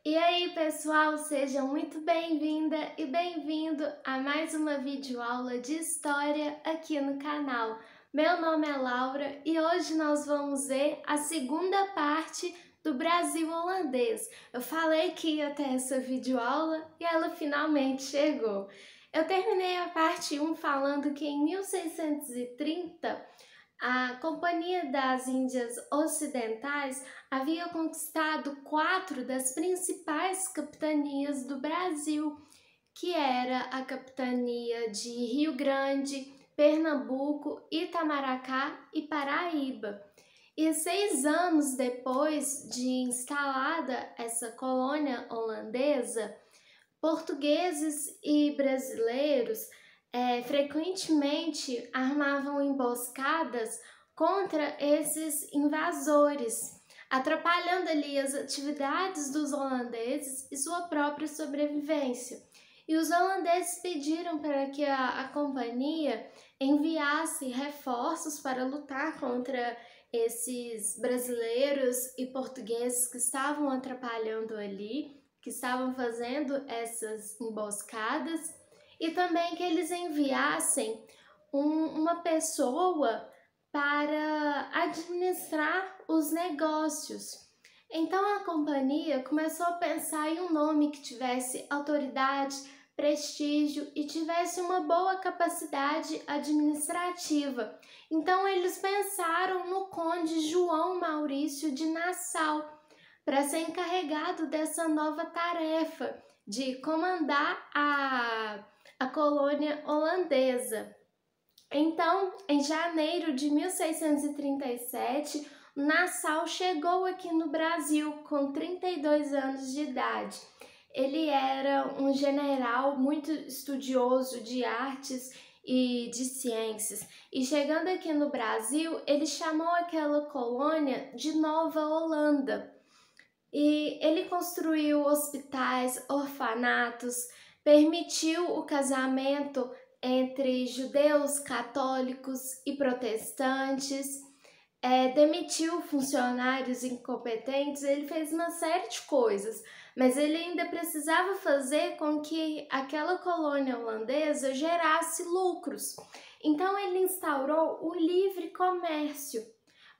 E aí, pessoal, seja muito bem-vinda e bem-vindo a mais uma videoaula de história aqui no canal. Meu nome é Laura e hoje nós vamos ver a segunda parte do Brasil holandês. Eu falei que ia ter essa videoaula e ela finalmente chegou. Eu terminei a parte 1 falando que em 1630 a Companhia das Índias Ocidentais havia conquistado 4 das principais capitanias do Brasil, que era a capitania de Rio Grande, Pernambuco, Itamaracá e Paraíba. E 6 anos depois de instalada essa colônia holandesa, portugueses e brasileiros frequentemente armavam emboscadas contra esses invasores, atrapalhando ali as atividades dos holandeses e sua própria sobrevivência. E os holandeses pediram para que a companhia enviasse reforços para lutar contra esses brasileiros e portugueses que estavam atrapalhando ali, que estavam fazendo essas emboscadas, e também que eles enviassem uma pessoa para administrar os negócios. Então a companhia começou a pensar em um nome que tivesse autoridade, prestígio e tivesse uma boa capacidade administrativa. Então eles pensaram no conde João Maurício de Nassau para ser encarregado dessa nova tarefa de comandar a colônia holandesa. Então, em janeiro de 1637, Nassau chegou aqui no Brasil com 32 anos de idade. Ele era um general muito estudioso de artes e de ciências. E chegando aqui no Brasil, ele chamou aquela colônia de Nova Holanda. E ele construiu hospitais, orfanatos, permitiu o casamento entre judeus, católicos e protestantes, demitiu funcionários incompetentes, ele fez uma série de coisas, mas ele ainda precisava fazer com que aquela colônia holandesa gerasse lucros. Então ele instaurou o livre comércio,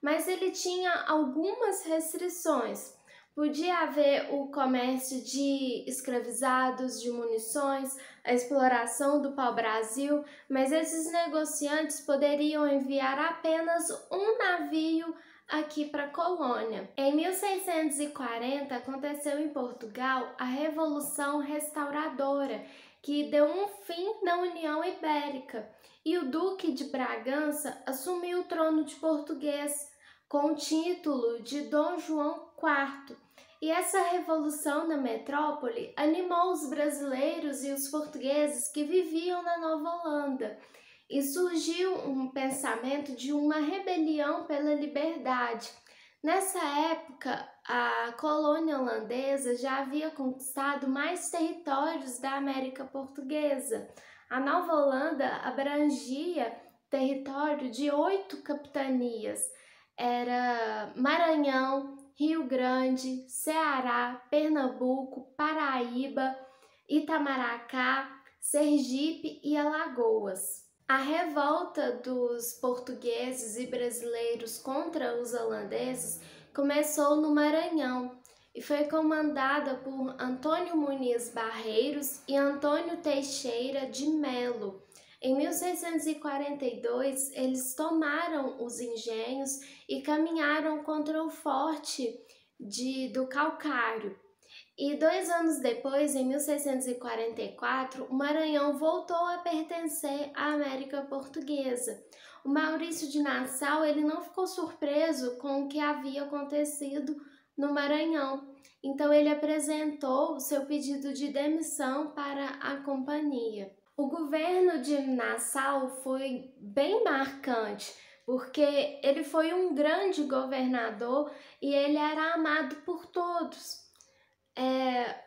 mas ele tinha algumas restrições. Podia haver o comércio de escravizados, de munições, a exploração do pau-brasil, mas esses negociantes poderiam enviar apenas um navio aqui para a colônia. Em 1640 aconteceu em Portugal a Revolução Restauradora, que deu um fim na União Ibérica, e o Duque de Bragança assumiu o trono de português com o título de Dom João IV. E essa revolução na metrópole animou os brasileiros e os portugueses que viviam na Nova Holanda. E surgiu um pensamento de uma rebelião pela liberdade. Nessa época, a colônia holandesa já havia conquistado mais territórios da América Portuguesa. A Nova Holanda abrangia território de 8 capitanias. Era Maranhão, Rio Grande, Ceará, Pernambuco, Paraíba, Itamaracá, Sergipe e Alagoas. A revolta dos portugueses e brasileiros contra os holandeses começou no Maranhão e foi comandada por Antônio Muniz Barreiros e Antônio Teixeira de Melo. Em 1642, eles tomaram os engenhos e caminharam contra o forte do Calcário. E 2 anos depois, em 1644, o Maranhão voltou a pertencer à América Portuguesa. O Maurício de Nassau ele não ficou surpreso com o que havia acontecido no Maranhão. Então ele apresentou o seu pedido de demissão para a companhia. O governo de Nassau foi bem marcante, porque ele foi um grande governador e ele era amado por todos.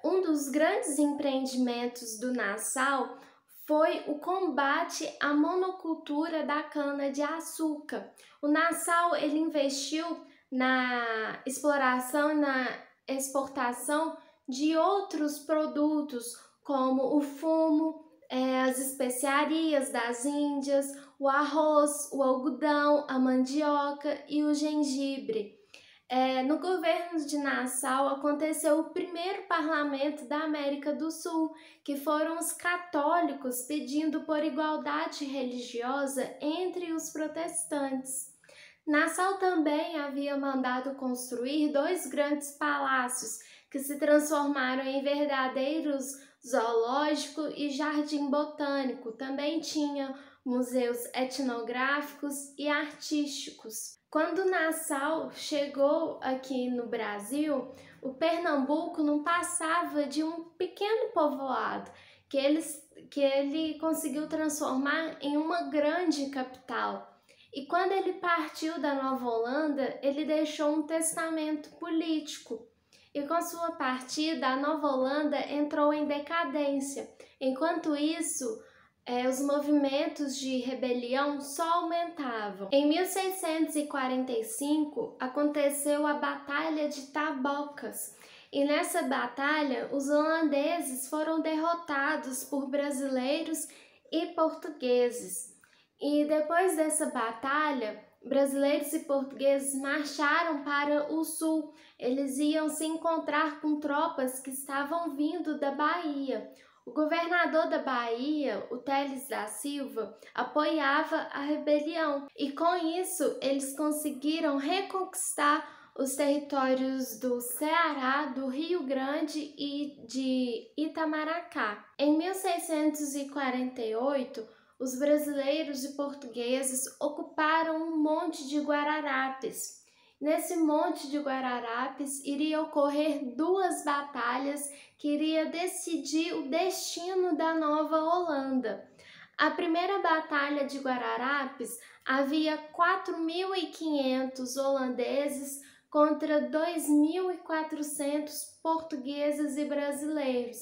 Um dos grandes empreendimentos do Nassau foi o combate à monocultura da cana-de-açúcar. O Nassau ele investiu na exploração e na exportação de outros produtos, como o fumo, as especiarias das Índias, o arroz, o algodão, a mandioca e o gengibre. No governo de Nassau aconteceu o primeiro parlamento da América do Sul, que foram os católicos pedindo por igualdade religiosa entre os protestantes. Nassau também havia mandado construir 2 grandes palácios, que se transformaram em verdadeiros zoológico e jardim botânico. Também tinha museus etnográficos e artísticos. Quando Nassau chegou aqui no Brasil, o Pernambuco não passava de um pequeno povoado que ele conseguiu transformar em uma grande capital. E quando ele partiu da Nova Holanda, ele deixou um testamento político. E com sua partida, a Nova Holanda entrou em decadência. Enquanto isso, os movimentos de rebelião só aumentavam. Em 1645, aconteceu a Batalha de Tabocas. E nessa batalha, os holandeses foram derrotados por brasileiros e portugueses. E depois dessa batalha, brasileiros e portugueses marcharam para o sul. Eles iam se encontrar com tropas que estavam vindo da Bahia. O governador da Bahia, o Teles da Silva, apoiava a rebelião e com isso eles conseguiram reconquistar os territórios do Ceará, do Rio Grande e de Itamaracá. Em 1648, os brasileiros e portugueses ocuparam um monte de Guararapes. Nesse monte de Guararapes iria ocorrer 2 batalhas que iria decidir o destino da Nova Holanda. A primeira batalha de Guararapes havia 4.500 holandeses contra 2.400 portugueses e brasileiros.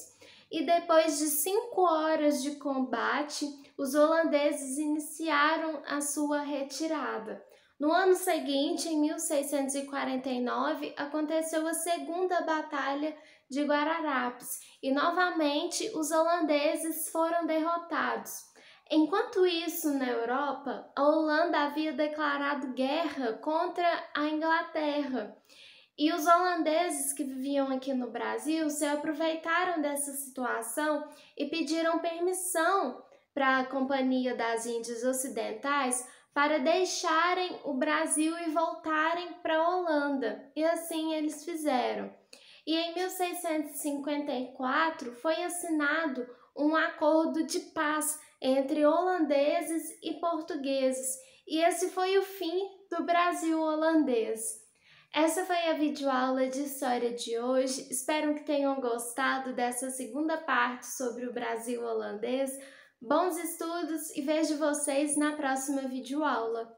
E depois de 5 horas de combate, os holandeses iniciaram a sua retirada. No ano seguinte, em 1649, aconteceu a segunda Batalha de Guararapes e novamente os holandeses foram derrotados. Enquanto isso, na Europa, a Holanda havia declarado guerra contra a Inglaterra. E os holandeses que viviam aqui no Brasil se aproveitaram dessa situação e pediram permissão para a Companhia das Índias Ocidentais para deixarem o Brasil e voltarem para a Holanda. E assim eles fizeram. E em 1654 foi assinado um acordo de paz entre holandeses e portugueses. E esse foi o fim do Brasil holandês. Essa foi a videoaula de história de hoje. Espero que tenham gostado dessa segunda parte sobre o Brasil holandês. Bons estudos e vejo vocês na próxima videoaula.